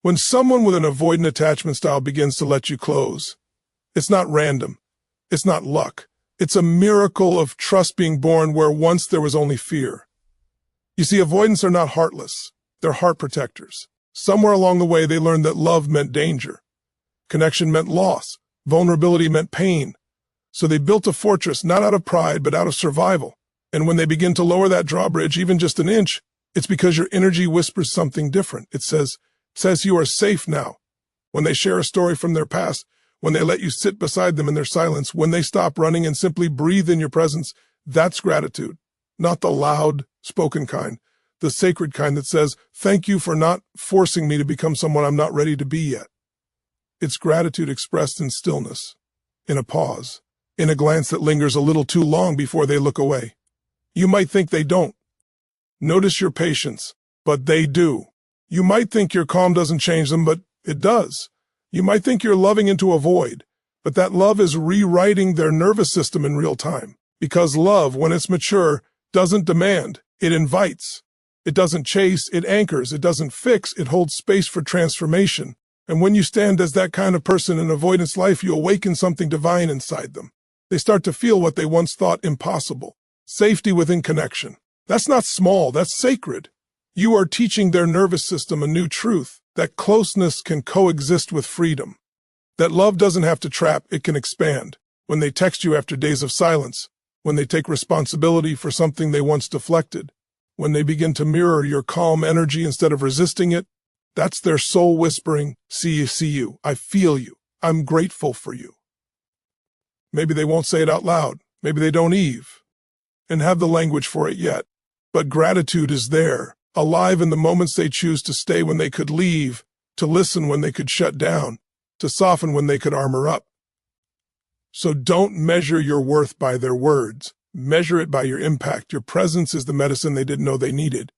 When someone with an avoidant attachment style begins to let you close, it's not random. It's not luck. It's a miracle of trust being born where once there was only fear. You see, avoidants are not heartless. They're heart protectors. Somewhere along the way, they learned that love meant danger. Connection meant loss. Vulnerability meant pain. So they built a fortress not out of pride, but out of survival. And when they begin to lower that drawbridge even just an inch, it's because your energy whispers something different. It says you are safe now. When they share a story from their past, when they let you sit beside them in their silence, when they stop running and simply breathe in your presence, that's gratitude. Not the loud, spoken kind, the sacred kind that says, thank you for not forcing me to become someone I'm not ready to be yet. It's gratitude expressed in stillness, in a pause, in a glance that lingers a little too long before they look away. You might think they don't. Notice your patience, but they do. You might think your calm doesn't change them, but it does. You might think you're loving into a void, but that love is rewriting their nervous system in real time. Because love, when it's mature, doesn't demand, it invites. It doesn't chase, it anchors. It doesn't fix, it holds space for transformation. And when you stand as that kind of person in avoidance life, you awaken something divine inside them. They start to feel what they once thought impossible. Safety within connection. That's not small, that's sacred. You are teaching their nervous system a new truth, that closeness can coexist with freedom. That love doesn't have to trap, it can expand. When they text you after days of silence, when they take responsibility for something they once deflected, when they begin to mirror your calm energy instead of resisting it, that's their soul whispering, see you, I feel you, I'm grateful for you. Maybe they won't say it out loud, maybe they don't and have the language for it yet. But gratitude is there, alive in the moments they choose to stay when they could leave, to listen when they could shut down, to soften when they could armor up. So don't measure your worth by their words. Measure it by your impact. Your presence is the medicine they didn't know they needed.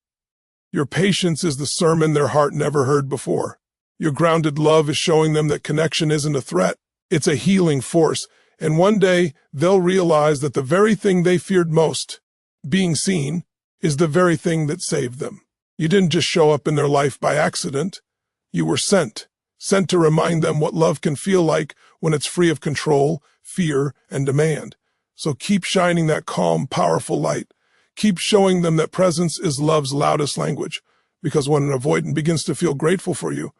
Your patience is the sermon their heart never heard before. Your grounded love is showing them that connection isn't a threat. It's a healing force. And one day, they'll realize that the very thing they feared most, being seen, is the very thing that saved them. You didn't just show up in their life by accident. You were sent to remind them what love can feel like when it's free of control, fear, and demand. So keep shining that calm, powerful light. Keep showing them that presence is love's loudest language. Because when an avoidant begins to feel grateful for you,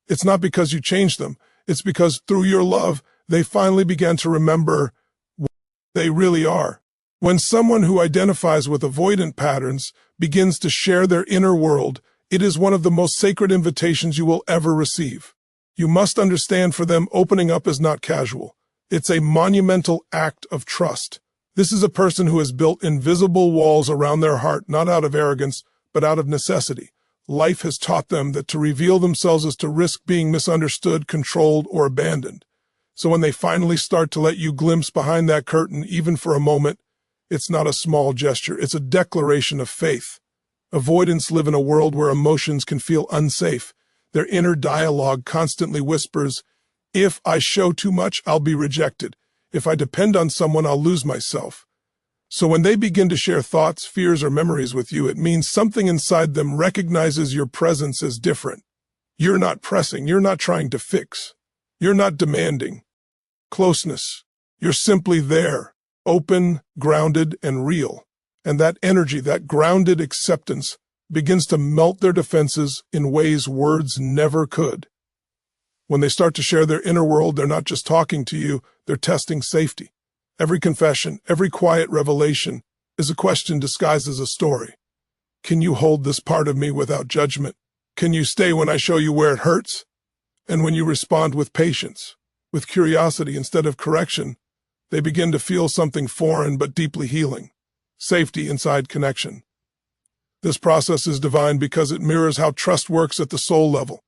it's not because you changed them. It's because through your love, they finally began to remember what they really are. When someone who identifies with avoidant patterns begins to share their inner world, it is one of the most sacred invitations you will ever receive. You must understand, for them, opening up is not casual. It's a monumental act of trust. This is a person who has built invisible walls around their heart, not out of arrogance, but out of necessity. Life has taught them that to reveal themselves is to risk being misunderstood, controlled, or abandoned. So when they finally start to let you glimpse behind that curtain, even for a moment, it's not a small gesture, it's a declaration of faith. Avoidants live in a world where emotions can feel unsafe. Their inner dialogue constantly whispers, if I show too much, I'll be rejected. If I depend on someone, I'll lose myself. So when they begin to share thoughts, fears, or memories with you, it means something inside them recognizes your presence as different. You're not pressing, you're not trying to fix. You're not demanding closeness. You're simply there, open, grounded, and real. And that energy, that grounded acceptance, begins to melt their defenses in ways words never could. When they start to share their inner world, they're not just talking to you, they're testing safety. Every confession, every quiet revelation is a question disguised as a story. Can you hold this part of me without judgment? Can you stay when I show you where it hurts? And when you respond with patience, with curiosity instead of correction, they begin to feel something foreign but deeply healing. Safety inside connection. This process is divine because it mirrors how trust works at the soul level.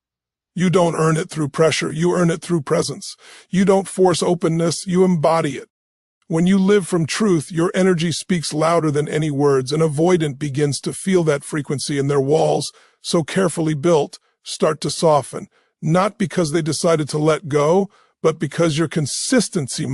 You don't earn it through pressure, you earn it through presence. You don't force openness, you embody it. When you live from truth, your energy speaks louder than any words. An avoidant begins to feel that frequency, and their walls, so carefully built, start to soften. Not because they decided to let go, but because your consistency,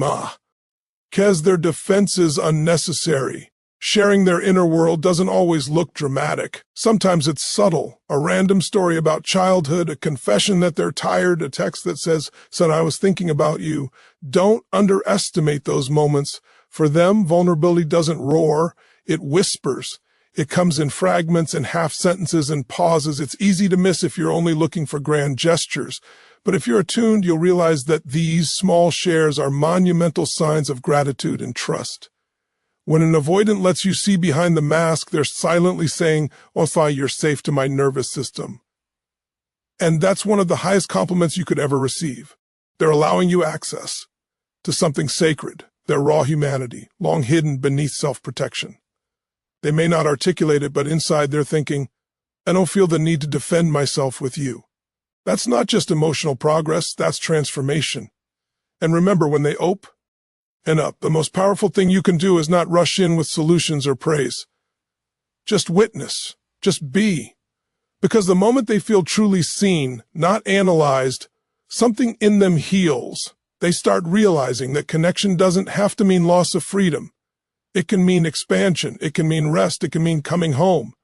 because their defense is unnecessary. Sharing their inner world doesn't always look dramatic. Sometimes it's subtle. A random story about childhood, a confession that they're tired, a text that says, "Son, I was thinking about you." Don't underestimate those moments. For them, vulnerability doesn't roar, it whispers. It comes in fragments and half sentences and pauses. It's easy to miss if you're only looking for grand gestures. But if you're attuned, you'll realize that these small shares are monumental signs of gratitude and trust. When an avoidant lets you see behind the mask, they're silently saying, "Othai, you're safe to my nervous system." And that's one of the highest compliments you could ever receive. They're allowing you access to something sacred, their raw humanity, long hidden beneath self-protection. They may not articulate it, but inside they're thinking, "I don't feel the need to defend myself with you." That's not just emotional progress, that's transformation. And remember, when they open up, the most powerful thing you can do is not rush in with solutions or praise. Just witness, just be. Because the moment they feel truly seen, not analyzed, something in them heals. They start realizing that connection doesn't have to mean loss of freedom. It can mean expansion, it can mean rest, it can mean coming home.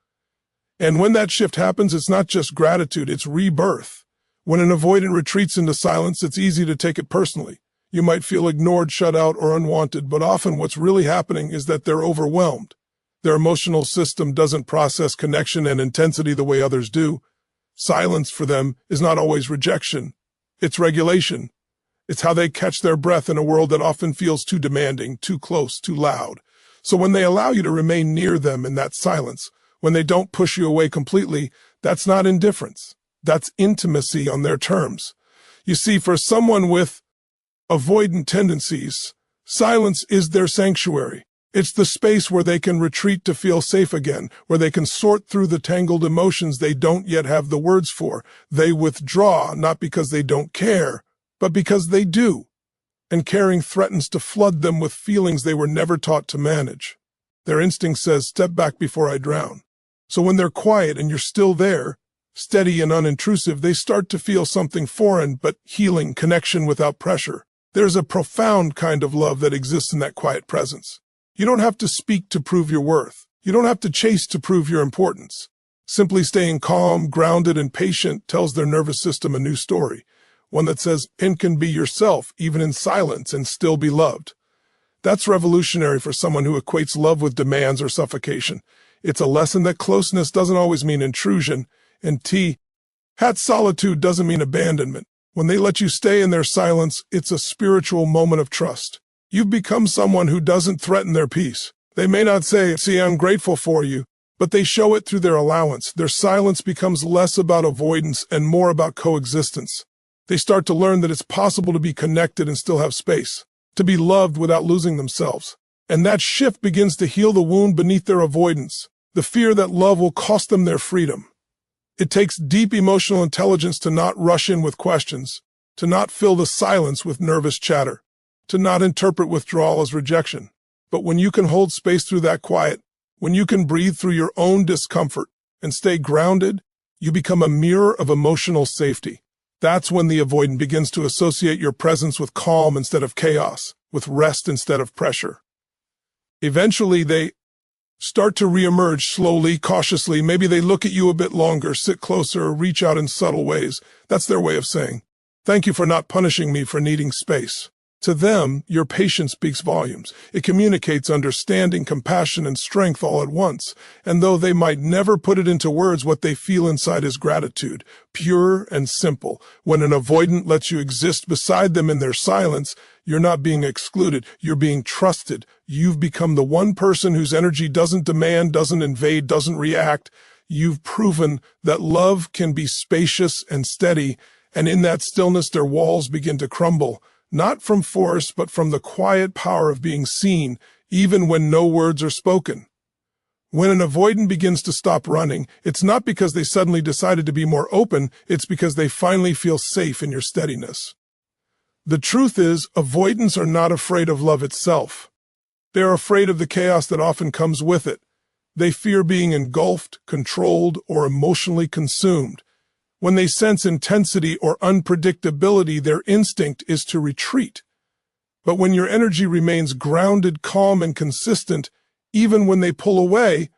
And when that shift happens, it's not just gratitude, it's rebirth. When an avoidant retreats into silence, it's easy to take it personally. You might feel ignored, shut out, or unwanted, but often what's really happening is that they're overwhelmed. Their emotional system doesn't process connection and intensity the way others do. Silence for them is not always rejection. It's regulation. It's how they catch their breath in a world that often feels too demanding, too close, too loud. So when they allow you to remain near them in that silence, when they don't push you away completely, that's not indifference. That's intimacy on their terms. You see, for someone with avoidant tendencies, silence is their sanctuary. It's the space where they can retreat to feel safe again, where they can sort through the tangled emotions they don't yet have the words for. They withdraw, not because they don't care, but because they do. And caring threatens to flood them with feelings they were never taught to manage. Their instinct says, "Step back before I drown." So when they're quiet and you're still there, steady and unintrusive, they start to feel something foreign but healing, connection without pressure. There's a profound kind of love that exists in that quiet presence. You don't have to speak to prove your worth. You don't have to chase to prove your importance. Simply staying calm, grounded, and patient tells their nervous system a new story, one that says, "And can be yourself, even in silence, and still be loved." That's revolutionary for someone who equates love with demands or suffocation. It's a lesson that closeness doesn't always mean intrusion, and solitude doesn't mean abandonment. When they let you stay in their silence, it's a spiritual moment of trust. You've become someone who doesn't threaten their peace. They may not say, "See, I'm grateful for you," but they show it through their allowance. Their silence becomes less about avoidance and more about coexistence. They start to learn that it's possible to be connected and still have space, to be loved without losing themselves. And that shift begins to heal the wound beneath their avoidance, the fear that love will cost them their freedom. It takes deep emotional intelligence to not rush in with questions, to not fill the silence with nervous chatter, to not interpret withdrawal as rejection. But when you can hold space through that quiet, when you can breathe through your own discomfort and stay grounded, you become a mirror of emotional safety. That's when the avoidant begins to associate your presence with calm instead of chaos, with rest instead of pressure. Eventually, they start to reemerge slowly, cautiously. Maybe they look at you a bit longer, sit closer, or reach out in subtle ways. That's their way of saying, "Thank you for not punishing me for needing space." To them, your patience speaks volumes. It communicates understanding, compassion, and strength all at once. And though they might never put it into words, what they feel inside is gratitude, pure and simple. When an avoidant lets you exist beside them in their silence, you're not being excluded, you're being trusted. You've become the one person whose energy doesn't demand, doesn't invade, doesn't react. You've proven that love can be spacious and steady, and in that stillness their walls begin to crumble. Not from force, but from the quiet power of being seen, even when no words are spoken. When an avoidant begins to stop running, it's not because they suddenly decided to be more open, it's because they finally feel safe in your steadiness. The truth is, avoidants are not afraid of love itself. They're afraid of the chaos that often comes with it. They fear being engulfed, controlled, or emotionally consumed. When they sense intensity or unpredictability, their instinct is to retreat. But when your energy remains grounded, calm, and consistent, Even when they pull away,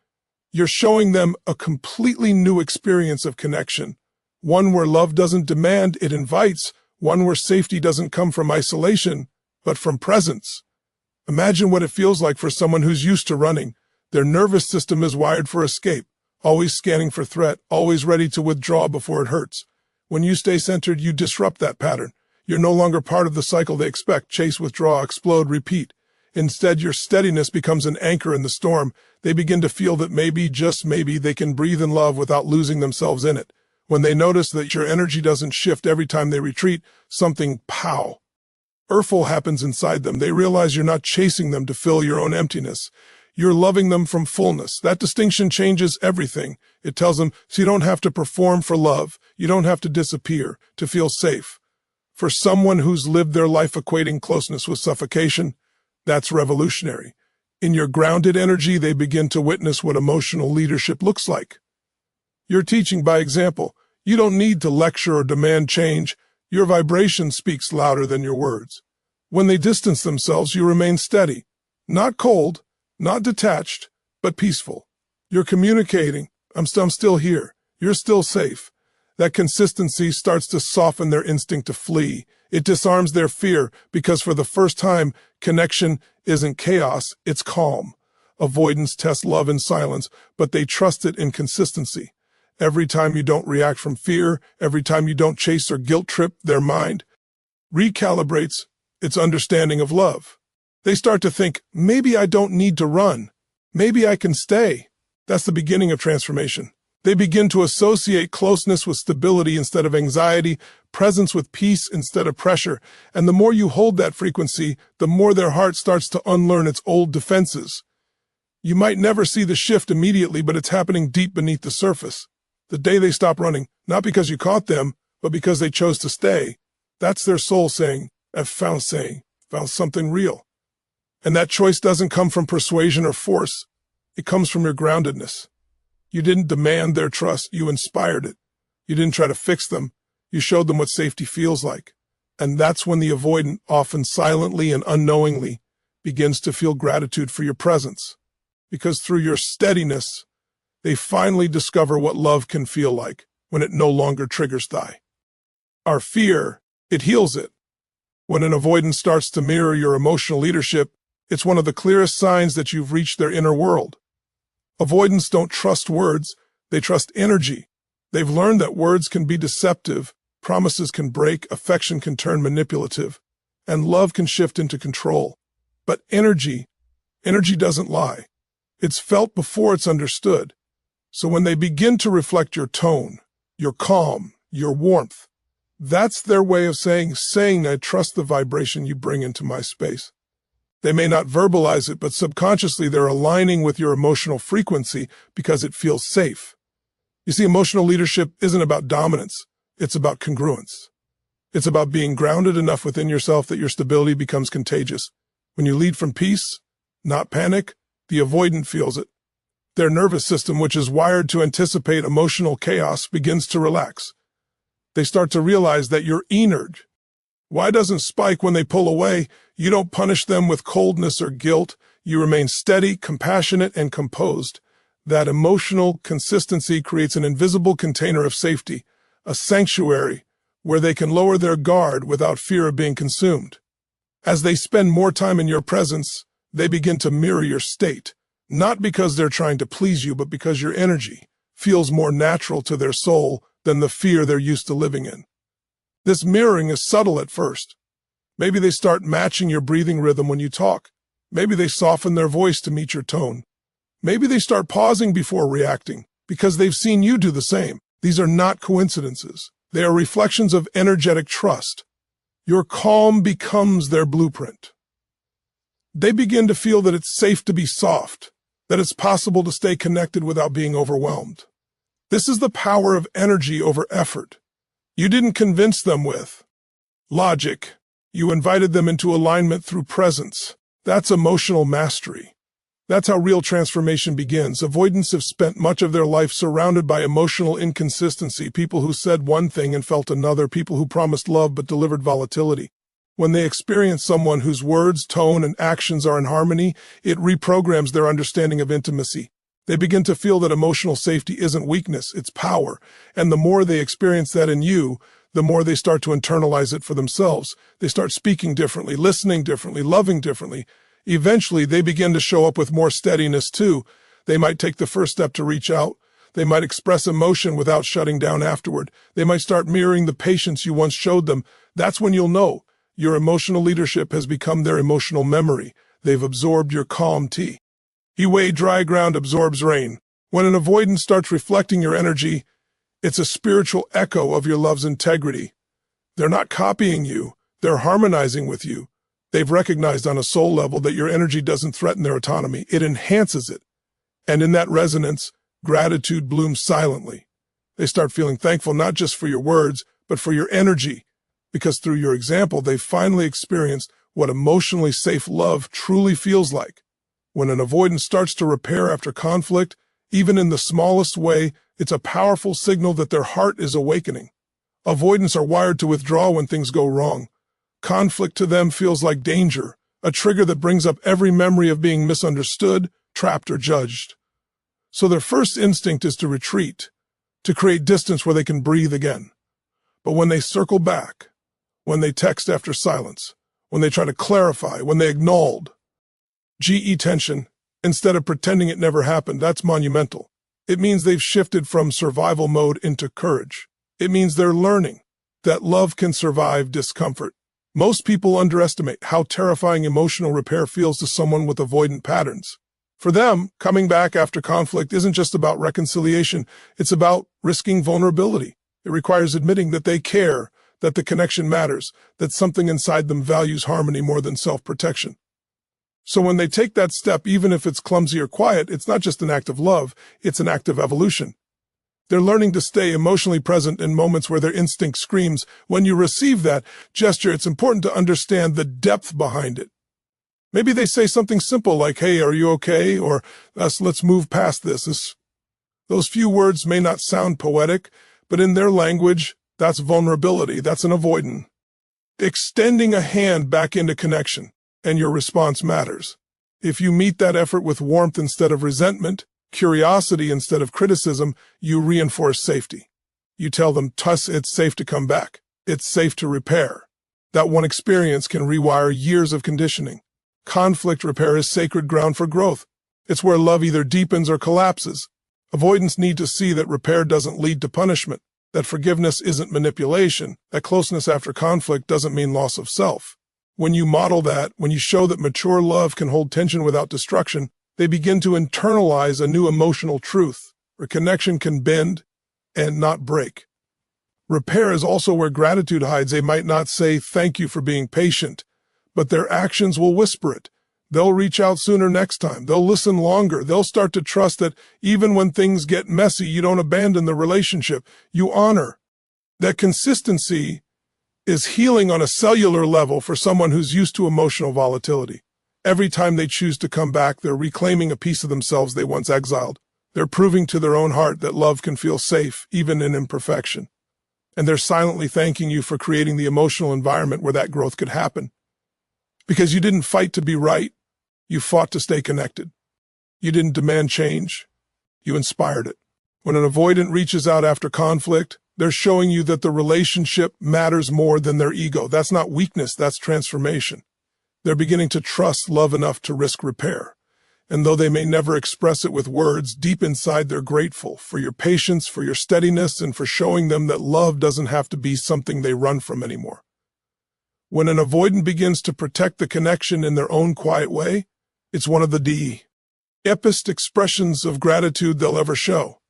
you're showing them a completely new experience of connection. One where love doesn't demand, it invites. One where safety doesn't come from isolation, but from presence. Imagine what it feels like for someone who's used to running. Their nervous system is wired for escape, always scanning for threat, always ready to withdraw before it hurts. When you stay centered, you disrupt that pattern. You're no longer part of the cycle they expect: chase, withdraw, explode, repeat. Instead, your steadiness becomes an anchor in the storm. They begin to feel that maybe, just maybe, they can breathe in love without losing themselves in it. When they notice that your energy doesn't shift every time they retreat, something powerful happens inside them. They realize you're not chasing them to fill your own emptiness. You're loving them from fullness. That distinction changes everything. It tells them, so you don't have to perform for love. You don't have to disappear to feel safe. For someone who's lived their life equating closeness with suffocation, that's revolutionary. In your grounded energy, they begin to witness what emotional leadership looks like. You're teaching by example. You don't need to lecture or demand change. Your vibration speaks louder than your words. When they distance themselves, you remain steady. Not cold, not detached, but peaceful. You're communicating, I'm still here. You're still safe. That consistency starts to soften their instinct to flee. It disarms their fear because for the first time, connection isn't chaos, it's calm. Avoidants test love in silence, but they trust it in consistency. Every time you don't react from fear, every time you don't chase or guilt trip, their mind recalibrates its understanding of love. They start to think, maybe I don't need to run. Maybe I can stay. That's the beginning of transformation. They begin to associate closeness with stability instead of anxiety, presence with peace instead of pressure, and the more you hold that frequency, the more their heart starts to unlearn its old defenses. You might never see the shift immediately, but it's happening deep beneath the surface. The day they stop running, not because you caught them, but because they chose to stay, that's their soul saying, I've found something real. And that choice doesn't come from persuasion or force. It comes from your groundedness. You didn't demand their trust, you inspired it. You didn't try to fix them, you showed them what safety feels like. And that's when the avoidant, often silently and unknowingly, begins to feel gratitude for your presence. Because through your steadiness, they finally discover what love can feel like when it no longer triggers our fear, it heals it. When an avoidant starts to mirror your emotional leadership, it's one of the clearest signs that you've reached their inner world. Avoidants don't trust words, they trust energy. They've learned that words can be deceptive, promises can break, affection can turn manipulative, and love can shift into control. But energy doesn't lie. It's felt before it's understood. So when they begin to reflect your tone, your calm, your warmth, that's their way of saying, I trust the vibration you bring into my space. They may not verbalize it, but subconsciously they're aligning with your emotional frequency because it feels safe. You see, emotional leadership isn't about dominance. It's about congruence. It's about being grounded enough within yourself that your stability becomes contagious. When you lead from peace, not panic, the avoidant feels it. Their nervous system, which is wired to anticipate emotional chaos, begins to relax. They start to realize that your energy doesn't spike when they pull away. You don't punish them with coldness or guilt. You remain steady, compassionate, and composed. That emotional consistency creates an invisible container of safety, a sanctuary where they can lower their guard without fear of being consumed. As they spend more time in your presence, they begin to mirror your state, not because they're trying to please you, but because your energy feels more natural to their soul than the fear they're used to living in. This mirroring is subtle at first. Maybe they start matching your breathing rhythm when you talk. Maybe they soften their voice to meet your tone. Maybe they start pausing before reacting because they've seen you do the same. These are not coincidences. They are reflections of energetic trust. Your calm becomes their blueprint. They begin to feel that it's safe to be soft, that it's possible to stay connected without being overwhelmed. This is the power of energy over effort. You didn't convince them with logic. You invited them into alignment through presence. That's emotional mastery. That's how real transformation begins. Avoidants have spent much of their life surrounded by emotional inconsistency, people who said one thing and felt another, people who promised love but delivered volatility. When they experience someone whose words, tone, and actions are in harmony, it reprograms their understanding of intimacy. They begin to feel that emotional safety isn't weakness, it's power. And the more they experience that in you, the more they start to internalize it for themselves. They start speaking differently, listening differently, loving differently. Eventually, they begin to show up with more steadiness too. They might take the first step to reach out. They might express emotion without shutting down afterward. They might start mirroring the patience you once showed them. That's when you'll know your emotional leadership has become their emotional memory. They've absorbed your calm tea. Dry ground absorbs rain. When an avoidant starts reflecting your energy, it's a spiritual echo of your love's integrity. They're not copying you. They're harmonizing with you. They've recognized on a soul level that your energy doesn't threaten their autonomy. It enhances it. And in that resonance, gratitude blooms silently. They start feeling thankful not just for your words, but for your energy, because through your example, they've finally experienced what emotionally safe love truly feels like. When an avoidant starts to repair after conflict, even in the smallest way, it's a powerful signal that their heart is awakening. Avoidants are wired to withdraw when things go wrong. Conflict to them feels like danger, a trigger that brings up every memory of being misunderstood, trapped, or judged. So their first instinct is to retreat, to create distance where they can breathe again. But when they circle back, when they text after silence, when they try to clarify, when they acknowledge tension, instead of pretending it never happened, that's monumental. It means they've shifted from survival mode into courage. It means they're learning that love can survive discomfort. Most people underestimate how terrifying emotional repair feels to someone with avoidant patterns. For them, coming back after conflict isn't just about reconciliation, it's about risking vulnerability. It requires admitting that they care, that the connection matters, that something inside them values harmony more than self-protection. So when they take that step, even if it's clumsy or quiet, it's not just an act of love, it's an act of evolution. They're learning to stay emotionally present in moments where their instinct screams. When you receive that gesture, it's important to understand the depth behind it. Maybe they say something simple like, "Hey, are you okay?" Or let's move past this. Those few words may not sound poetic, but in their language, that's vulnerability, that's an avoidant. Extending a hand back into connection, and your response matters. If you meet that effort with warmth instead of resentment, curiosity instead of criticism, you reinforce safety. You tell them, "Tuss, it's safe to come back. It's safe to repair." That one experience can rewire years of conditioning. Conflict repair is sacred ground for growth. It's where love either deepens or collapses. Avoidants need to see that repair doesn't lead to punishment, that forgiveness isn't manipulation, that closeness after conflict doesn't mean loss of self. When you model that, when you show that mature love can hold tension without destruction, they begin to internalize a new emotional truth, where connection can bend and not break. Repair is also where gratitude hides. They might not say, "Thank you for being patient," but their actions will whisper it. They'll reach out sooner next time. They'll listen longer. They'll start to trust that even when things get messy, you don't abandon the relationship. You honor. That consistency is healing on a cellular level for someone who's used to emotional volatility. Every time they choose to come back, they're reclaiming a piece of themselves they once exiled. They're proving to their own heart that love can feel safe, even in imperfection. And they're silently thanking you for creating the emotional environment where that growth could happen. Because you didn't fight to be right, you fought to stay connected. You didn't demand change, you inspired it. When an avoidant reaches out after conflict, they're showing you that the relationship matters more than their ego. That's not weakness, that's transformation. They're beginning to trust love enough to risk repair. And though they may never express it with words, deep inside they're grateful for your patience, for your steadiness, and for showing them that love doesn't have to be something they run from anymore. When an avoidant begins to protect the connection in their own quiet way, it's one of the deepest expressions of gratitude they'll ever show.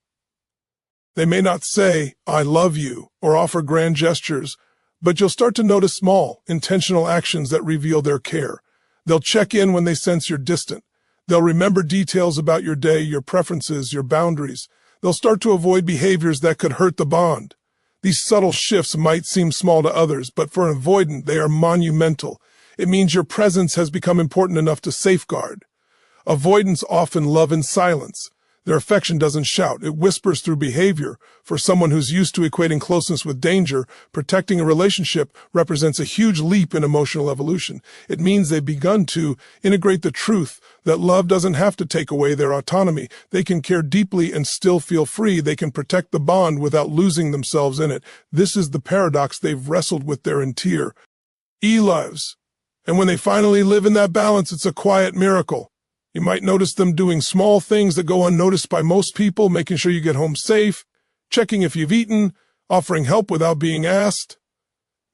They may not say, "I love you," or offer grand gestures, but you'll start to notice small, intentional actions that reveal their care. They'll check in when they sense you're distant. They'll remember details about your day, your preferences, your boundaries. They'll start to avoid behaviors that could hurt the bond. These subtle shifts might seem small to others, but for an avoidant, they are monumental. It means your presence has become important enough to safeguard. Avoidants often love in silence. Their affection doesn't shout, it whispers through behavior. For someone who's used to equating closeness with danger, protecting a relationship represents a huge leap in emotional evolution. It means they've begun to integrate the truth that love doesn't have to take away their autonomy. They can care deeply and still feel free. They can protect the bond without losing themselves in it. This is the paradox they've wrestled with their entire lives. And when they finally live in that balance, it's a quiet miracle. You might notice them doing small things that go unnoticed by most people, making sure you get home safe, checking if you've eaten, offering help without being asked.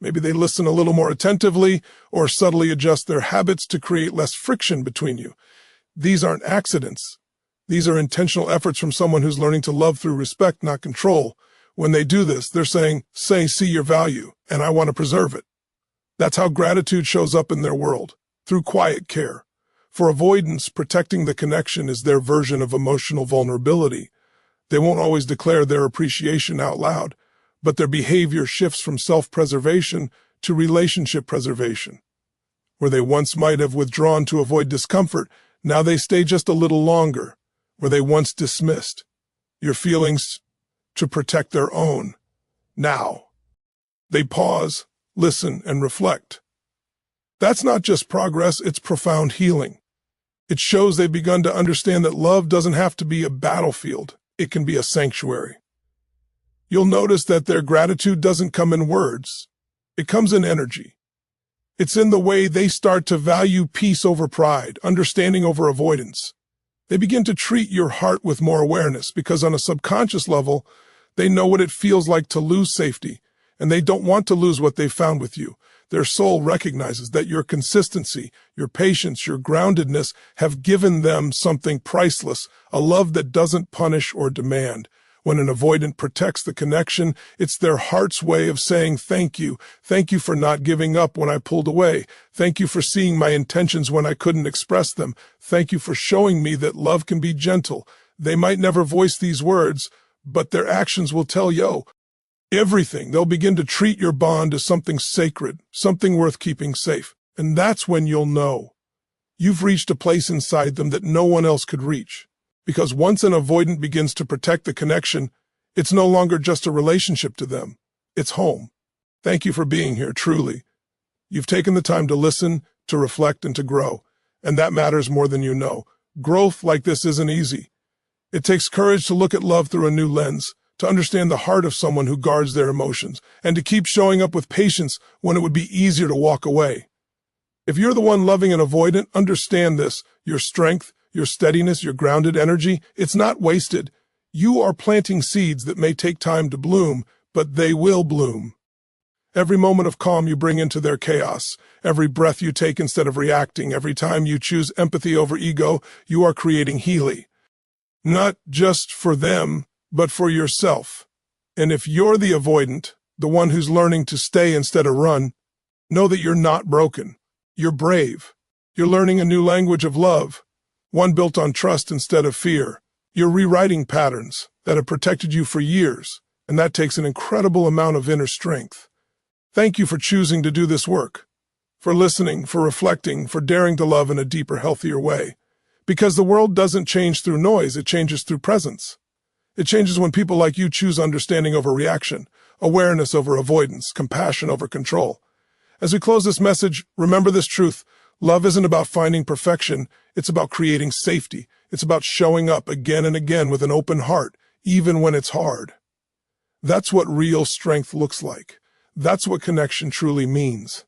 Maybe they listen a little more attentively or subtly adjust their habits to create less friction between you. These aren't accidents. These are intentional efforts from someone who's learning to love through respect, not control. When they do this, they're saying, see your value, and I want to preserve it. That's how gratitude shows up in their world, through quiet care. For avoidants, protecting the connection is their version of emotional vulnerability. They won't always declare their appreciation out loud, but their behavior shifts from self-preservation to relationship preservation. Where they once might have withdrawn to avoid discomfort, now they stay just a little longer. Where they once dismissed your feelings to protect their own, now they pause, listen, and reflect. That's not just progress, it's profound healing. It shows they've begun to understand that love doesn't have to be a battlefield. It can be a sanctuary. You'll notice that their gratitude doesn't come in words. It comes in energy. It's in the way they start to value peace over pride, understanding over avoidance. They begin to treat your heart with more awareness because on a subconscious level, they know what it feels like to lose safety, and they don't want to lose what they've found with you. Their soul recognizes that your consistency, your patience, your groundedness have given them something priceless, a love that doesn't punish or demand. When an avoidant protects the connection, it's their heart's way of saying thank you. Thank you for not giving up when I pulled away. Thank you for seeing my intentions when I couldn't express them. Thank you for showing me that love can be gentle. They might never voice these words, but their actions will tell you everything. They'll begin to treat your bond as something sacred, something worth keeping safe. And that's when you'll know you've reached a place inside them that no one else could reach. Because once an avoidant begins to protect the connection, it's no longer just a relationship to them. It's home. Thank you for being here, truly. You've taken the time to listen, to reflect, and to grow. And that matters more than you know. Growth like this isn't easy. It takes courage to look at love through a new lens, to understand the heart of someone who guards their emotions, and to keep showing up with patience when it would be easier to walk away. If you're the one loving an avoidant, understand this. Your strength, your steadiness, your grounded energy, it's not wasted. You are planting seeds that may take time to bloom, but they will bloom. Every moment of calm you bring into their chaos, every breath you take instead of reacting, every time you choose empathy over ego, you are creating healing. Not just for them, but for yourself. And if you're the avoidant, the one who's learning to stay instead of run, know that you're not broken. You're brave. You're learning a new language of love, one built on trust instead of fear. You're rewriting patterns that have protected you for years, and that takes an incredible amount of inner strength. Thank you for choosing to do this work, for listening, for reflecting, for daring to love in a deeper, healthier way. Because the world doesn't change through noise, it changes through presence. It changes when people like you choose understanding over reaction, awareness over avoidance, compassion over control. As we close this message, remember this truth. Love isn't about finding perfection. It's about creating safety. It's about showing up again and again with an open heart, even when it's hard. That's what real strength looks like. That's what connection truly means.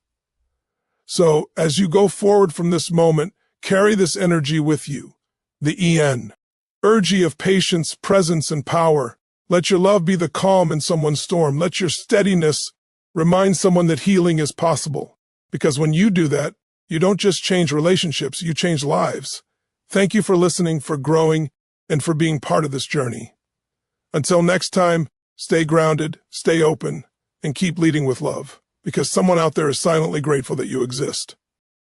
So, as you go forward from this moment, carry this energy with you. The energy of patience, presence, and power. Let your love be the calm in someone's storm. Let your steadiness remind someone that healing is possible. Because when you do that, you don't just change relationships, you change lives. Thank you for listening, for growing, and for being part of this journey. Until next time, stay grounded, stay open, and keep leading with love. Because someone out there is silently grateful that you exist.